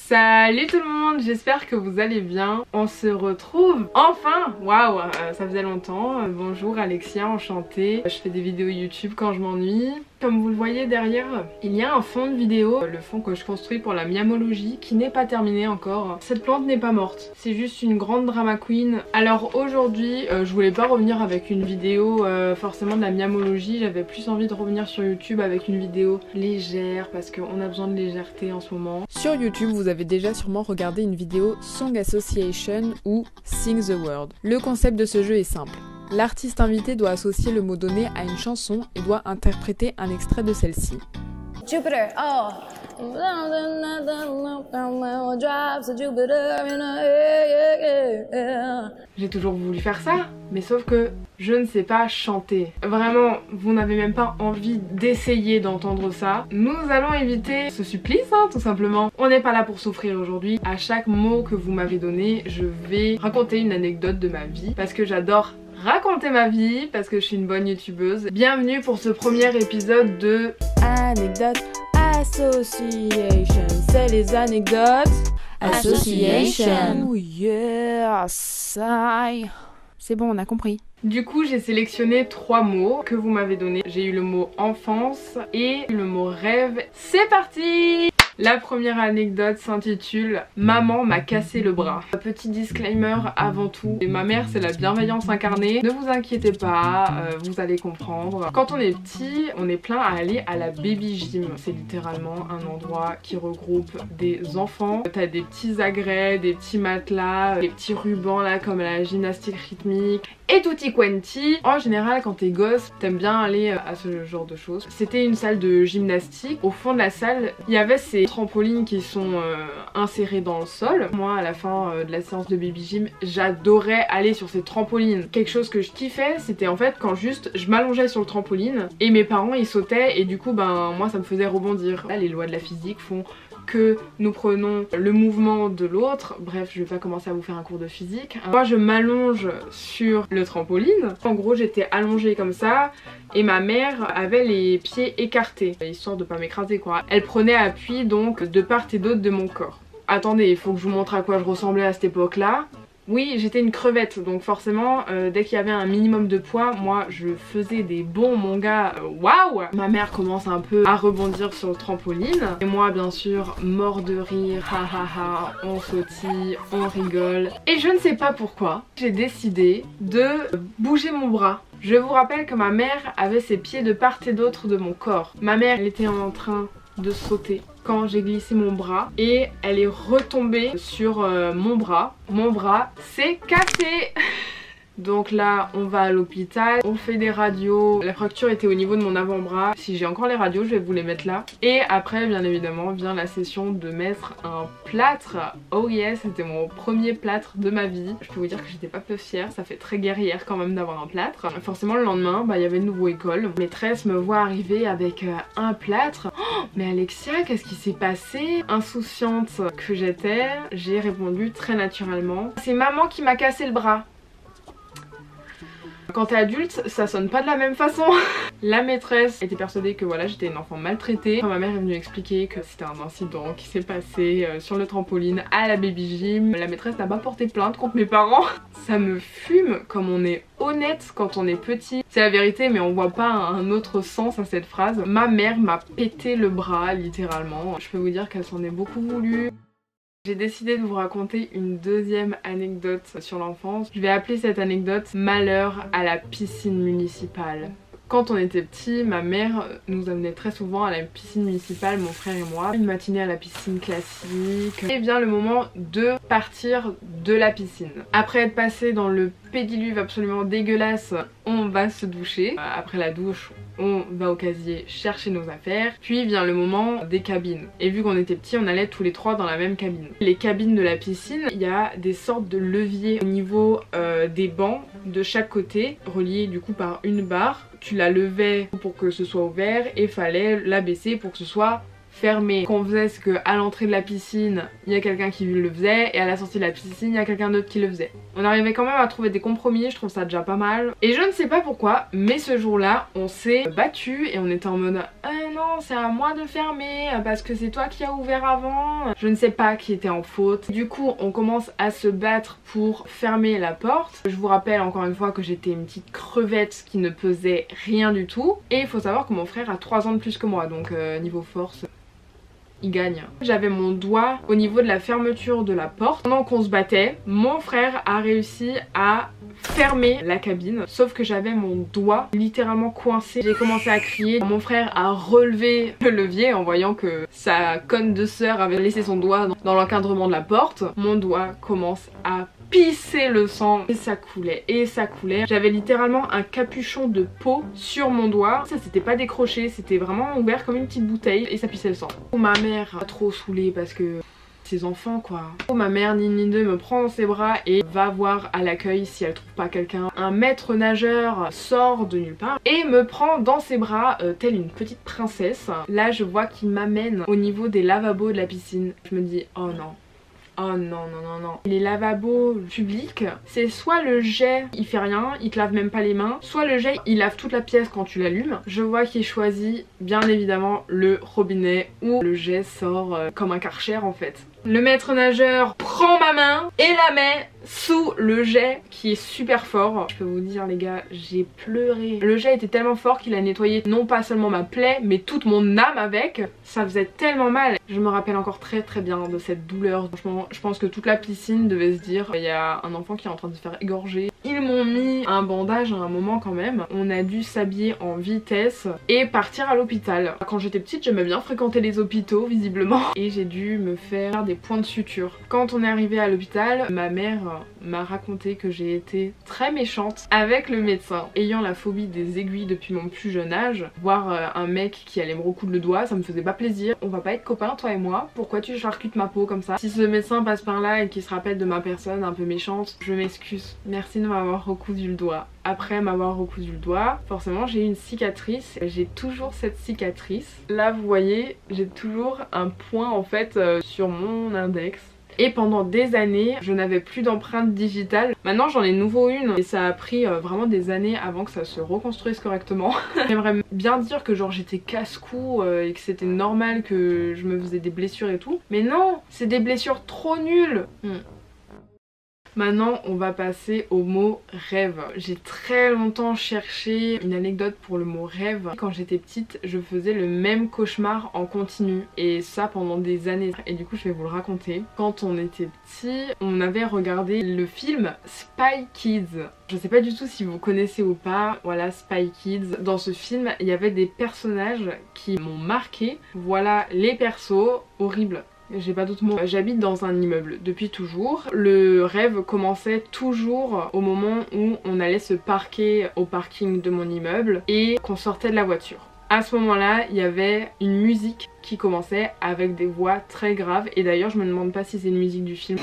Salut tout le monde, j'espère que vous allez bien. On se retrouve enfin. Waouh, ça faisait longtemps. Bonjour Alexia, enchantée. Je fais des vidéos YouTube quand je m'ennuie. Comme vous le voyez derrière, il y a un fond de vidéo, le fond que je construis pour la miamologie, qui n'est pas terminé encore. Cette plante n'est pas morte, c'est juste une grande drama queen. Alors aujourd'hui, je voulais pas revenir avec une vidéo forcément de la miamologie, j'avais plus envie de revenir sur YouTube avec une vidéo légère, parce qu'on a besoin de légèreté en ce moment. Sur YouTube, vous avez déjà sûrement regardé une vidéo Song Association ou Sing the Word. Le concept de ce jeu est simple. L'artiste invité doit associer le mot donné à une chanson et doit interpréter un extrait de celle-ci. Jupiter, oh. J'ai toujours voulu faire ça, mais sauf que je ne sais pas chanter. Vraiment, vous n'avez même pas envie d'essayer d'entendre ça. Nous allons éviter ce supplice, hein, tout simplement. On n'est pas là pour souffrir aujourd'hui. À chaque mot que vous m'avez donné, je vais raconter une anecdote de ma vie, parce que j'adore raconter ma vie, parce que je suis une bonne youtubeuse. Bienvenue pour ce premier épisode de Anecdote Association. C'est les anecdotes Association. Oh yes, c'est bon, on a compris. Du coup, j'ai sélectionné 3 mots que vous m'avez donnés. J'ai eu le mot enfance et le mot rêve. C'est parti! La première anecdote s'intitule « Maman m'a cassé le bras ». Petit disclaimer avant tout, ma mère c'est la bienveillance incarnée. Ne vous inquiétez pas, vous allez comprendre. Quand on est petit, on est plein à aller à la baby gym. C'est littéralement un endroit qui regroupe des enfants. T'as des petits agrès, des petits matelas, des petits rubans là comme la gymnastique rythmique. Et tutti quanti, en général quand t'es gosse, t'aimes bien aller à ce genre de choses. C'était une salle de gymnastique. Au fond de la salle, il y avait ces trampolines qui sont insérées dans le sol. Moi à la fin de la séance de baby gym, j'adorais aller sur ces trampolines. Quelque chose que je kiffais, c'était en fait quand juste je m'allongeais sur le trampoline et mes parents ils sautaient et du coup ben moi ça me faisait rebondir. Là les lois de la physique font que nous prenons le mouvement de l'autre. Bref, je vais pas commencer à vous faire un cours de physique. Moi je m'allonge sur le trampoline. En gros j'étais allongée comme ça et ma mère avait les pieds écartés, histoire de pas m'écraser quoi. Elle prenait appui donc de part et d'autre de mon corps. Attendez, il faut que je vous montre à quoi je ressemblais à cette époque là. Oui, j'étais une crevette, donc forcément, dès qu'il y avait un minimum de poids, moi je faisais des bonds, mon gars, waouh! Ma mère commence un peu à rebondir sur le trampoline, et moi bien sûr, mort de rire, ha ha ha, on sautille, on rigole. Et je ne sais pas pourquoi, j'ai décidé de bouger mon bras. Je vous rappelle que ma mère avait ses pieds de part et d'autre de mon corps. Ma mère, elle était en train de sauter quand j'ai glissé mon bras et elle est retombée sur mon bras. Mon bras s'est cassé. Donc là on va à l'hôpital, on fait des radios, la fracture était au niveau de mon avant-bras. Si j'ai encore les radios je vais vous les mettre là. Et après bien évidemment vient la session de mettre un plâtre. Oh yes, c'était mon premier plâtre de ma vie. Je peux vous dire que j'étais pas peu fière, ça fait très guerrière quand même d'avoir un plâtre. Forcément le lendemain il y avait une nouvelle école. Maîtresse me voit arriver avec un plâtre. Oh, mais Alexia, qu'est-ce qui s'est passé? Insouciante que j'étais, j'ai répondu très naturellement: c'est maman qui m'a cassé le bras. Quand t'es adulte, ça sonne pas de la même façon. La maîtresse était persuadée que voilà, j'étais une enfant maltraitée. Ma mère est venue expliquer que c'était un incident qui s'est passé sur le trampoline à la baby gym. La maîtresse n'a pas porté plainte contre mes parents. Ça me fume comme on est honnête quand on est petit. C'est la vérité mais on voit pas un autre sens à cette phrase. Ma mère m'a pété le bras littéralement. Je peux vous dire qu'elle s'en est beaucoup voulu. J'ai décidé de vous raconter une deuxième anecdote sur l'enfance. Je vais appeler cette anecdote « Malheur à la piscine municipale ». Quand on était petit, ma mère nous amenait très souvent à la piscine municipale, mon frère et moi. Une matinée à la piscine classique. Et vient le moment de partir de la piscine. Après être passé dans le pédiluve absolument dégueulasse, on va se doucher. Après la douche, on va au casier chercher nos affaires. Puis vient le moment des cabines. Et vu qu'on était petits, on allait tous les 3 dans la même cabine. Les cabines de la piscine, il y a des sortes de leviers au niveau des bancs de chaque côté, reliés du coup par une barre. Tu la levais pour que ce soit ouvert et fallait la baisser pour que ce soit fermé, qu'on faisait ce qu'à l'entrée de la piscine il y a quelqu'un qui le faisait et à la sortie de la piscine il y a quelqu'un d'autre qui le faisait. On arrivait quand même à trouver des compromis, je trouve ça déjà pas mal. Et je ne sais pas pourquoi, mais ce jour-là on s'est battu et on était en mode ah non c'est à moi de fermer parce que c'est toi qui as ouvert avant. Je ne sais pas qui était en faute. Du coup on commence à se battre pour fermer la porte. Je vous rappelle encore une fois que j'étais une petite crevette qui ne pesait rien du tout. Et il faut savoir que mon frère a 3 ans de plus que moi, donc niveau force il gagne. J'avais mon doigt au niveau de la fermeture de la porte. Pendant qu'on se battait, mon frère a réussi à fermer la cabine, sauf que j'avais mon doigt littéralement coincé. J'ai commencé à crier, mon frère a relevé le levier en voyant que sa conne de sœur avait laissé son doigt dans l'encadrement de la porte. Mon doigt commence à pisser le sang et ça coulait et ça coulait. J'avais littéralement un capuchon de peau sur mon doigt. Ça s'était pas décroché, c'était vraiment ouvert comme une petite bouteille et ça pissait le sang. Ma mère a trop saoulé parce que ses enfants quoi. Ma mère Nini 2 me prend dans ses bras et va voir à l'accueil si elle trouve pas quelqu'un. Un maître nageur sort de nulle part et me prend dans ses bras telle une petite princesse. Là je vois qu'il m'amène au niveau des lavabos de la piscine. Je me dis oh non. Oh non non non non. Les lavabos publics, c'est soit le jet il fait rien, il te lave même pas les mains, soit le jet il lave toute la pièce quand tu l'allumes. Je vois qu'il choisit bien évidemment le robinet où le jet sort comme un Karcher en fait. Le maître nageur prend ma main et la met sous le jet qui est super fort. Je peux vous dire les gars, j'ai pleuré. Le jet était tellement fort qu'il a nettoyé non pas seulement ma plaie mais toute mon âme avec. Ça faisait tellement mal. Je me rappelle encore très bien de cette douleur. Franchement, je pense que toute la piscine devait se dire il y a un enfant qui est en train de se faire égorger. Ils m'ont mis un bandage à un moment quand même. On a dû s'habiller en vitesse et partir à l'hôpital. Quand j'étais petite, j'aimais bien fréquenter les hôpitaux visiblement et j'ai dû me faire des points de suture. Quand on est arrivé à l'hôpital, ma mère m'a raconté que j'ai été très méchante avec le médecin. Ayant la phobie des aiguilles depuis mon plus jeune âge, voir un mec qui allait me recoudre le doigt, ça me faisait pas plaisir. On va pas être copains toi et moi, pourquoi tu charcutes ma peau comme ça? Si ce médecin passe par là et qu'il se rappelle de ma personne un peu méchante, je m'excuse. Merci de m'avoir recousu le doigt. Après m'avoir recousu le doigt, forcément j'ai eu une cicatrice. J'ai toujours cette cicatrice. Là vous voyez, j'ai toujours un point en fait sur mon index. Et pendant des années, je n'avais plus d'empreinte digitale. Maintenant j'en ai nouveau une et ça a pris vraiment des années avant que ça se reconstruise correctement. J'aimerais bien dire que genre j'étais casse-cou et que c'était normal que je me faisais des blessures et tout. Mais non, c'est des blessures trop nulles. Maintenant on va passer au mot rêve. J'ai très longtemps cherché une anecdote pour le mot rêve. Quand j'étais petite je faisais le même cauchemar en continu et ça pendant des années. Et du coup je vais vous le raconter. Quand on était petit on avait regardé le film Spy Kids. Je sais pas du tout si vous connaissez ou pas, voilà Spy Kids. Dans ce film il y avait des personnages qui m'ont marqué. Voilà les persos horribles. J'ai pas d'autres mots. J'habite dans un immeuble depuis toujours. Le rêve commençait toujours au moment où on allait se parquer au parking de mon immeuble et qu'on sortait de la voiture. À ce moment-là, il y avait une musique qui commençait avec des voix très graves et d'ailleurs je me demande pas si c'est une musique du film.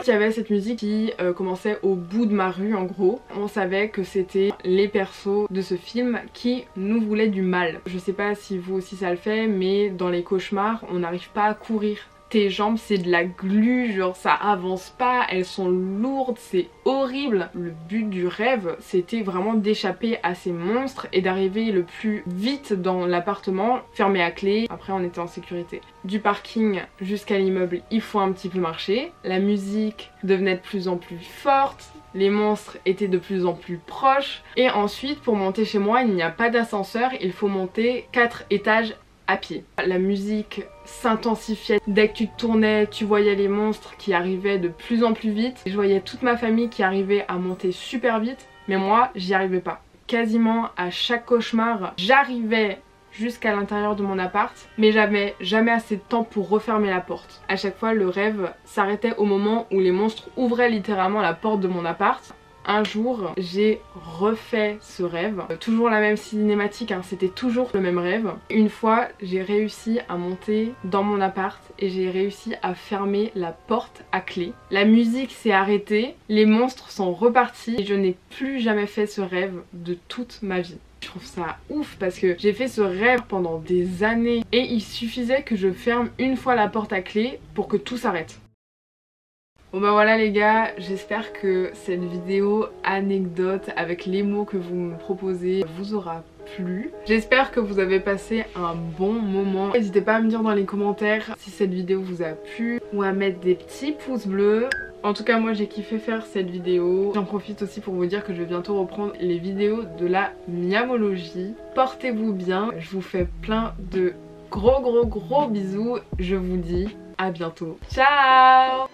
Il y avait cette musique qui commençait au bout de ma rue en gros. On savait que c'était les persos de ce film qui nous voulaient du mal. Je sais pas si vous aussi ça le fait mais dans les cauchemars on n'arrive pas à courir. Tes jambes c'est de la glu, genre ça avance pas, elles sont lourdes, c'est horrible. Le but du rêve c'était vraiment d'échapper à ces monstres et d'arriver le plus vite dans l'appartement, fermé à clé, après on était en sécurité. Du parking jusqu'à l'immeuble il faut un petit peu marcher, la musique devenait de plus en plus forte, les monstres étaient de plus en plus proches et ensuite pour monter chez moi il n'y a pas d'ascenseur, il faut monter 4 étages à pied. La musique s'intensifiait, dès que tu te tournais tu voyais les monstres qui arrivaient de plus en plus vite. Je voyais toute ma famille qui arrivait à monter super vite mais moi j'y arrivais pas. Quasiment à chaque cauchemar j'arrivais jusqu'à l'intérieur de mon appart mais j'avais jamais assez de temps pour refermer la porte. À chaque fois le rêve s'arrêtait au moment où les monstres ouvraient littéralement la porte de mon appart Un jour, j'ai refait ce rêve, toujours la même cinématique, hein, c'était toujours le même rêve. Une fois, j'ai réussi à monter dans mon appart et j'ai réussi à fermer la porte à clé. La musique s'est arrêtée, les monstres sont repartis et je n'ai plus jamais fait ce rêve de toute ma vie. Je trouve ça ouf parce que j'ai fait ce rêve pendant des années et il suffisait que je ferme une fois la porte à clé pour que tout s'arrête. Bon bah voilà les gars, j'espère que cette vidéo anecdote avec les mots que vous me proposez vous aura plu. J'espère que vous avez passé un bon moment. N'hésitez pas à me dire dans les commentaires si cette vidéo vous a plu ou à mettre des petits pouces bleus. En tout cas moi j'ai kiffé faire cette vidéo. J'en profite aussi pour vous dire que je vais bientôt reprendre les vidéos de la miamologie. Portez-vous bien, je vous fais plein de gros bisous. Je vous dis à bientôt. Ciao!